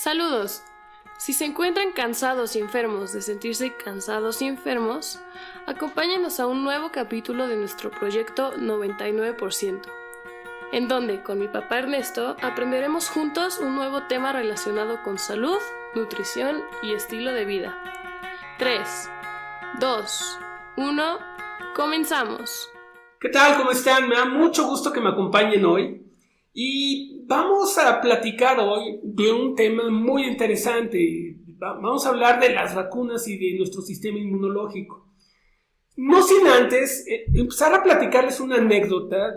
Saludos. Si se encuentran cansados y enfermos de sentirse cansados y enfermos, acompáñenos a un nuevo capítulo de nuestro proyecto 99%, en donde con mi papá Ernesto aprenderemos juntos un nuevo tema relacionado con salud, nutrición y estilo de vida. 3, 2, 1, comenzamos. ¿Qué tal? ¿Cómo están? Me da mucho gusto que me acompañen hoy. Y vamos a platicar hoy de un tema muy interesante. Vamos a hablar de las vacunas y de nuestro sistema inmunológico. No sin antes empezar a platicarles una anécdota.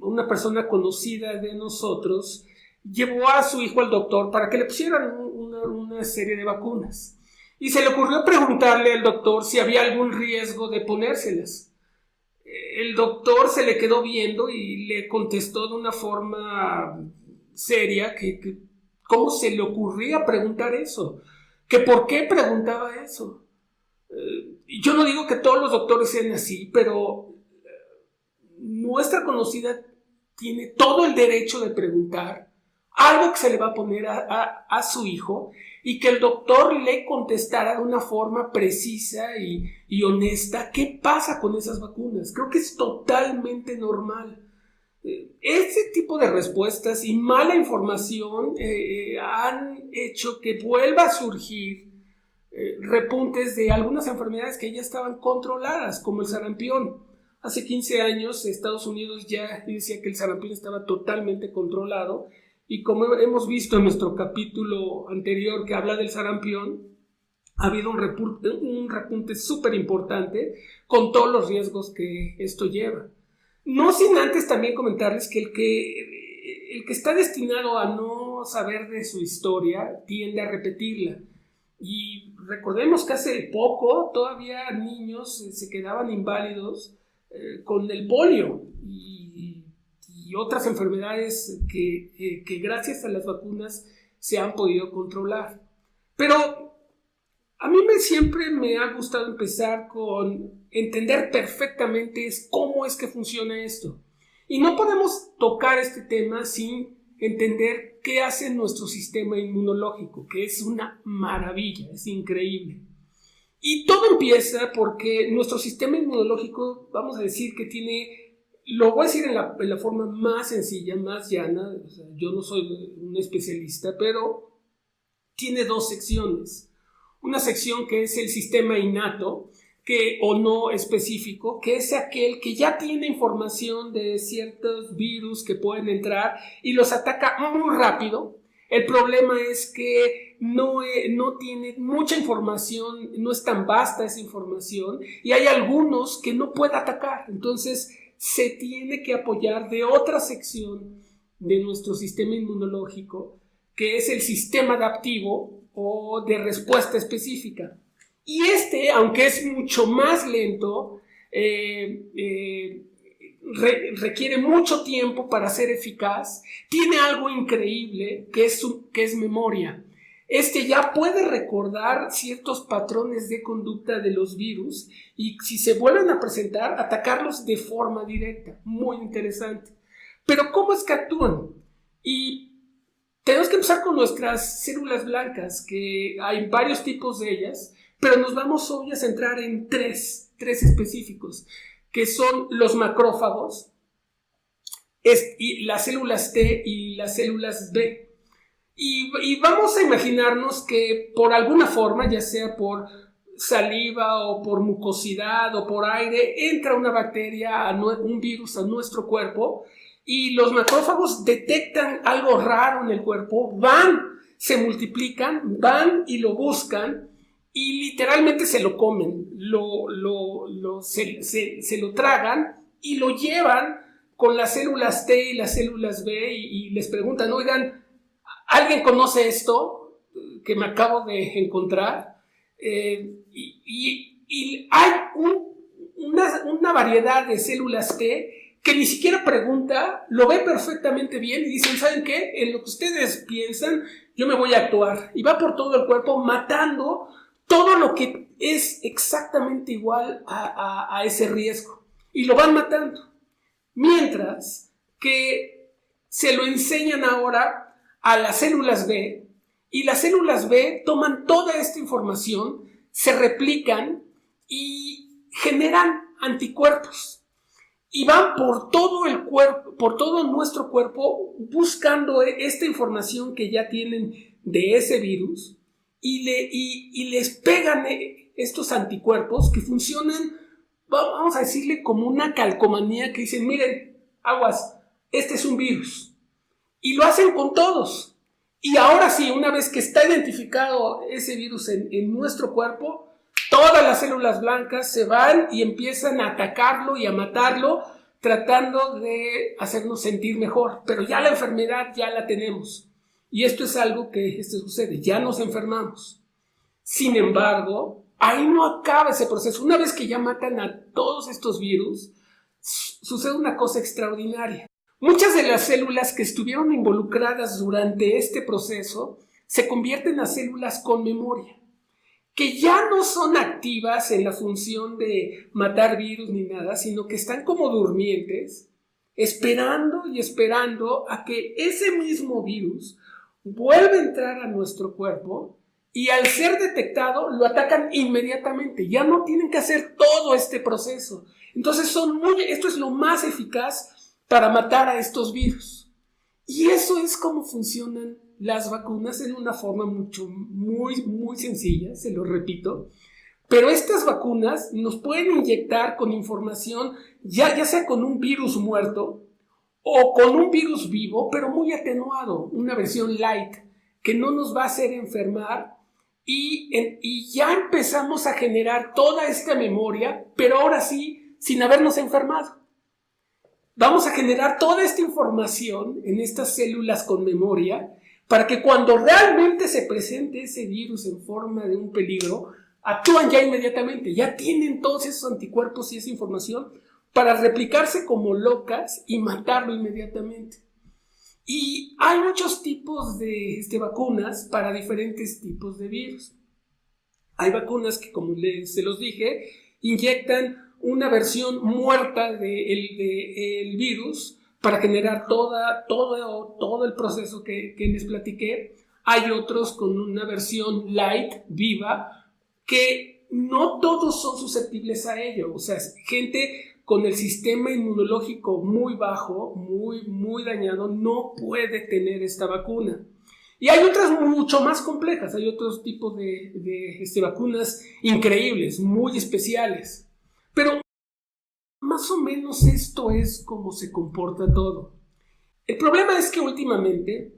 Una persona conocida de nosotros llevó a su hijo al doctor para que le pusieran una serie de vacunas. Y se le ocurrió preguntarle al doctor si había algún riesgo de ponérselas. El doctor se le quedó viendo y le contestó de una forma seria que cómo se le ocurría preguntar eso, que por qué preguntaba eso. Yo no digo que todos los doctores sean así, pero nuestra conocida tiene todo el derecho de preguntar algo que se le va a poner a su hijo y que el doctor le contestara de una forma precisa y honesta qué pasa con esas vacunas. Creo que es totalmente normal. Ese tipo de respuestas y mala información han hecho que vuelva a surgir repuntes de algunas enfermedades que ya estaban controladas, como el sarampión. Hace 15 años Estados Unidos ya decía que el sarampión estaba totalmente controlado. Y como hemos visto en nuestro capítulo anterior que habla del sarampión, ha habido un repunte súper importante con todos los riesgos que esto lleva. No sin antes también comentarles que el que está destinado a no saber de su historia tiende a repetirla. Y recordemos que hace poco todavía niños se quedaban inválidos con el polio y otras enfermedades que gracias a las vacunas se han podido controlar. Pero a mí siempre me ha gustado empezar con entender perfectamente cómo es que funciona esto. Y no podemos tocar este tema sin entender qué hace nuestro sistema inmunológico, que es una maravilla, es increíble. Y todo empieza porque nuestro sistema inmunológico, vamos a decir que tiene... Lo voy a decir en la forma más sencilla, más llana. O sea, yo no soy un especialista, pero tiene dos secciones. Una sección que es el sistema innato, o no específico, que es aquel que ya tiene información de ciertos virus que pueden entrar y los ataca muy rápido. El problema es que no tiene mucha información, no es tan vasta esa información y hay algunos que no puede atacar. Entonces se tiene que apoyar de otra sección de nuestro sistema inmunológico, que es el sistema adaptivo o de respuesta específica. Y aunque es mucho más lento, requiere mucho tiempo para ser eficaz, tiene algo increíble que es memoria. Ya puede recordar ciertos patrones de conducta de los virus y si se vuelven a presentar, atacarlos de forma directa. Muy interesante. Pero ¿cómo es que actúan? Y tenemos que empezar con nuestras células blancas, que hay varios tipos de ellas, pero nos vamos hoy a centrar en tres específicos, que son los macrófagos, y las células T y las células B. Y vamos a imaginarnos que por alguna forma, ya sea por saliva o por mucosidad o por aire, entra una bacteria, un virus a nuestro cuerpo y los macrófagos detectan algo raro en el cuerpo, se multiplican, van y lo buscan y literalmente se lo comen, se lo tragan y lo llevan con las células T y las células B y les preguntan, oigan, ¿alguien conoce esto que me acabo de encontrar? Y hay una variedad de células T que ni siquiera pregunta, lo ve perfectamente bien y dicen, ¿saben qué? En lo que ustedes piensan, yo me voy a actuar. Y va por todo el cuerpo matando todo lo que es exactamente igual a ese riesgo. Y lo van matando. Mientras que se lo enseñan ahora a las células B Y las células B toman toda esta información, se replican y generan anticuerpos. Y van por todo el cuerpo, por todo nuestro cuerpo, buscando esta información que ya tienen de ese virus y les pegan estos anticuerpos que funcionan, vamos a decirle, como una calcomanía, que dicen, miren, aguas, este es un virus. Y lo hacen con todos. Y ahora sí, una vez que está identificado ese virus en nuestro cuerpo, todas las células blancas se van y empiezan a atacarlo y a matarlo, tratando de hacernos sentir mejor. Pero ya la enfermedad ya la tenemos. Y esto es algo que sucede, ya nos enfermamos. Sin embargo, ahí no acaba ese proceso. Una vez que ya matan a todos estos virus, sucede una cosa extraordinaria. Muchas de las células que estuvieron involucradas durante este proceso se convierten a células con memoria, que ya no son activas en la función de matar virus ni nada, sino que están como durmientes, esperando y esperando a que ese mismo virus vuelva a entrar a nuestro cuerpo y al ser detectado lo atacan inmediatamente. Ya no tienen que hacer todo este proceso. Entonces esto es lo más eficaz para matar a estos virus. Y eso es como funcionan las vacunas en una forma muy sencilla, se lo repito. Pero estas vacunas nos pueden inyectar con información, ya sea con un virus muerto o con un virus vivo, pero muy atenuado, una versión light, que no nos va a hacer enfermar. Y ya empezamos a generar toda esta memoria, pero ahora sí, sin habernos enfermado. Vamos a generar toda esta información en estas células con memoria para que cuando realmente se presente ese virus en forma de un peligro, actúan ya inmediatamente, ya tienen todos esos anticuerpos y esa información para replicarse como locas y matarlo inmediatamente. Y hay muchos tipos de vacunas para diferentes tipos de virus. Hay vacunas que, como se los dije, inyectan una versión muerta del virus para generar todo el proceso que les platiqué. Hay otros con una versión light, viva, que no todos son susceptibles a ello. O sea, gente con el sistema inmunológico muy bajo, muy dañado, no puede tener esta vacuna. Y hay otras mucho más complejas, hay otros tipos de vacunas increíbles, muy especiales. Pero más o menos esto es como se comporta todo. El problema es que últimamente,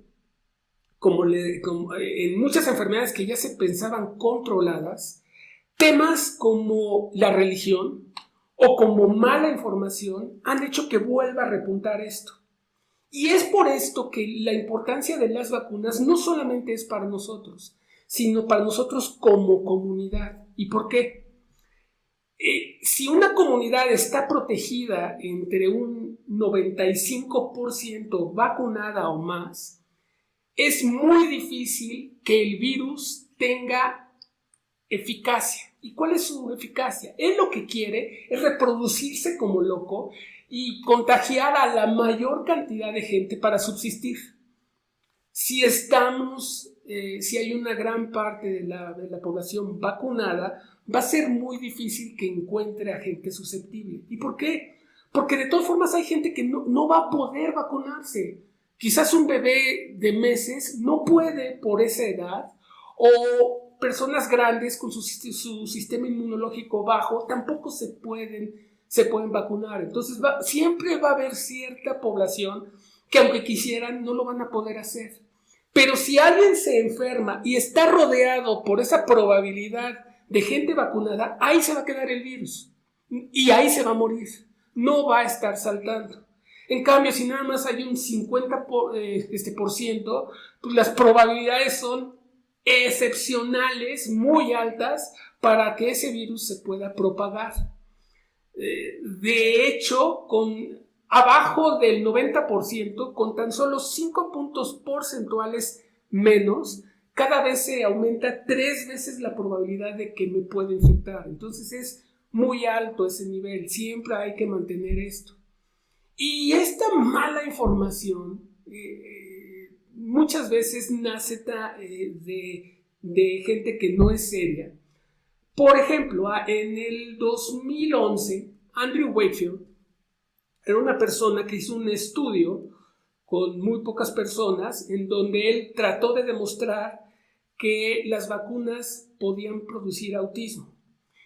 como en muchas enfermedades que ya se pensaban controladas, temas como la religión o como mala información han hecho que vuelva a repuntar esto. Y es por esto que la importancia de las vacunas no solamente es para nosotros, sino para nosotros como comunidad. ¿Y por qué? Si una comunidad está protegida entre un 95% vacunada o más, es muy difícil que el virus tenga eficacia. ¿Y cuál es su eficacia? Él lo que quiere es reproducirse como loco y contagiar a la mayor cantidad de gente para subsistir. Si hay una gran parte de la población vacunada, va a ser muy difícil que encuentre a gente susceptible. ¿Y por qué? Porque de todas formas hay gente que no va a poder vacunarse. Quizás un bebé de meses no puede por esa edad, o personas grandes con su sistema inmunológico bajo tampoco se pueden vacunar. Entonces siempre va a haber cierta población que aunque quisieran no lo van a poder hacer. Pero si alguien se enferma y está rodeado por esa probabilidad de gente vacunada, ahí se va a quedar el virus y ahí se va a morir, no va a estar saltando. En cambio, si nada más hay un 50%, pues las probabilidades son excepcionales, muy altas, para que ese virus se pueda propagar. De hecho, abajo del 90%, con tan solo 5 puntos porcentuales menos, cada vez se aumenta 3 veces la probabilidad de que me pueda infectar. Entonces es muy alto ese nivel, siempre hay que mantener esto. Y esta mala información muchas veces nace de gente que no es seria. Por ejemplo, en el 2011, Andrew Wakefield era una persona que hizo un estudio con muy pocas personas en donde él trató de demostrar que las vacunas podían producir autismo.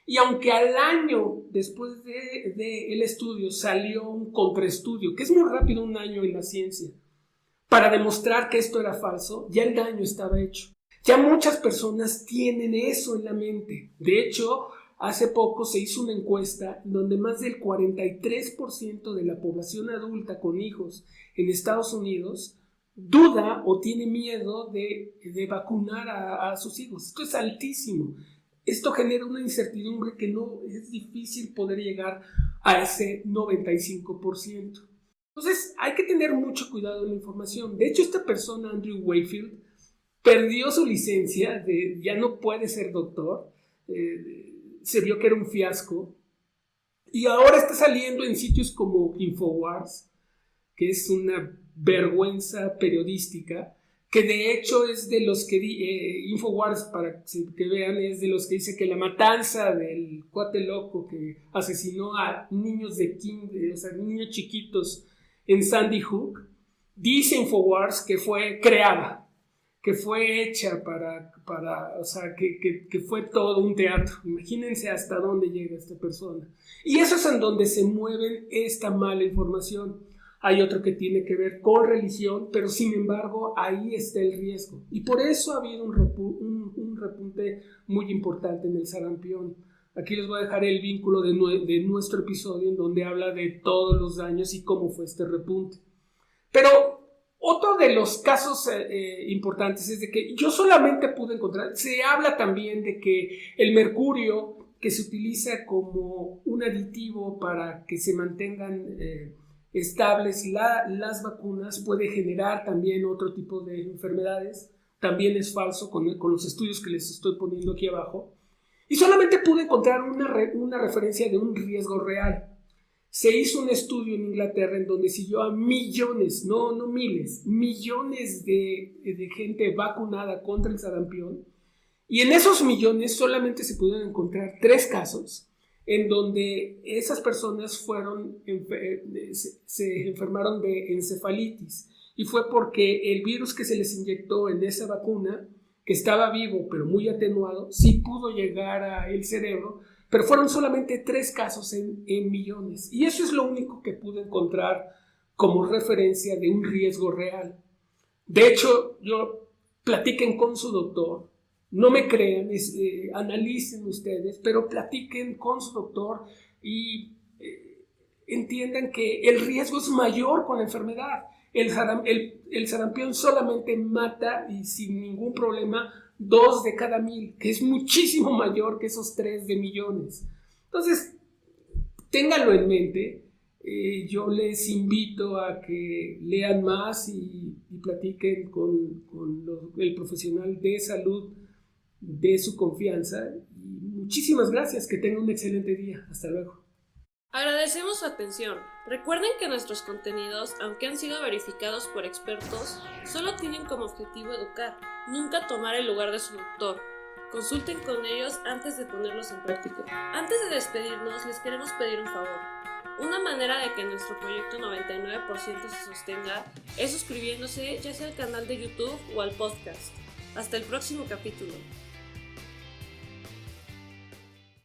Y aunque al año después del estudio salió un contraestudio, que es muy rápido un año en la ciencia, para demostrar que esto era falso, ya el daño estaba hecho. Ya muchas personas tienen eso en la mente. De hecho, hace poco se hizo una encuesta donde más del 43% de la población adulta con hijos en Estados Unidos duda o tiene miedo de vacunar a sus hijos. Esto es altísimo. Esto genera una incertidumbre que no es difícil poder llegar a ese 95%. Entonces, hay que tener mucho cuidado en la información. De hecho, esta persona, Andrew Wakefield, perdió su licencia, ya no puede ser doctor, se vio que era un fiasco, y ahora está saliendo en sitios como Infowars, que es una vergüenza periodística, que de hecho es de los que Infowars, para que vean, es de los que dice que la matanza del cuate loco que asesinó a niños niños chiquitos en Sandy Hook, dice Infowars que fue creada, que fue hecha que fue todo un teatro. Imagínense hasta dónde llega esta persona. Y eso es en donde se mueve esta mala información. Hay otro que tiene que ver con religión, pero sin embargo ahí está el riesgo. Y por eso ha habido un repunte muy importante en el sarampión. Aquí les voy a dejar el vínculo de nuestro episodio en donde habla de todos los daños y cómo fue este repunte. Pero otro de los casos importantes es de que yo solamente pude encontrar, se habla también de que el mercurio que se utiliza como un aditivo para que se mantengan estables las vacunas puede generar también otro tipo de enfermedades. También es falso con los estudios que les estoy poniendo aquí abajo. Y solamente pude encontrar una referencia de un riesgo real. Se hizo un estudio en Inglaterra en donde siguió a millones, no miles, millones de gente vacunada contra el sarampión. Y en esos millones solamente se pudieron encontrar 3 casos en donde esas personas se enfermaron de encefalitis. Y fue porque el virus que se les inyectó en esa vacuna, que estaba vivo pero muy atenuado, sí pudo llegar al cerebro. Pero fueron solamente 3 casos en millones. Y eso es lo único que pude encontrar como referencia de un riesgo real. De hecho, platiquen con su doctor. No me crean, analicen ustedes, pero platiquen con su doctor y entiendan que el riesgo es mayor con la enfermedad. El sarampión solamente mata y sin ningún problema 2 de cada 1000, que es muchísimo mayor que esos 3 de millones. Entonces, ténganlo en mente. Yo les invito a que lean más y platiquen con el profesional de salud de su confianza. Y muchísimas gracias, que tengan un excelente día. Hasta luego. Agradecemos su atención. Recuerden que nuestros contenidos, aunque han sido verificados por expertos, solo tienen como objetivo educar, nunca tomar el lugar de su doctor. Consulten con ellos antes de ponerlos en práctica. Antes de despedirnos, les queremos pedir un favor. Una manera de que nuestro proyecto 99% se sostenga es suscribiéndose ya sea al canal de YouTube o al podcast. Hasta el próximo capítulo.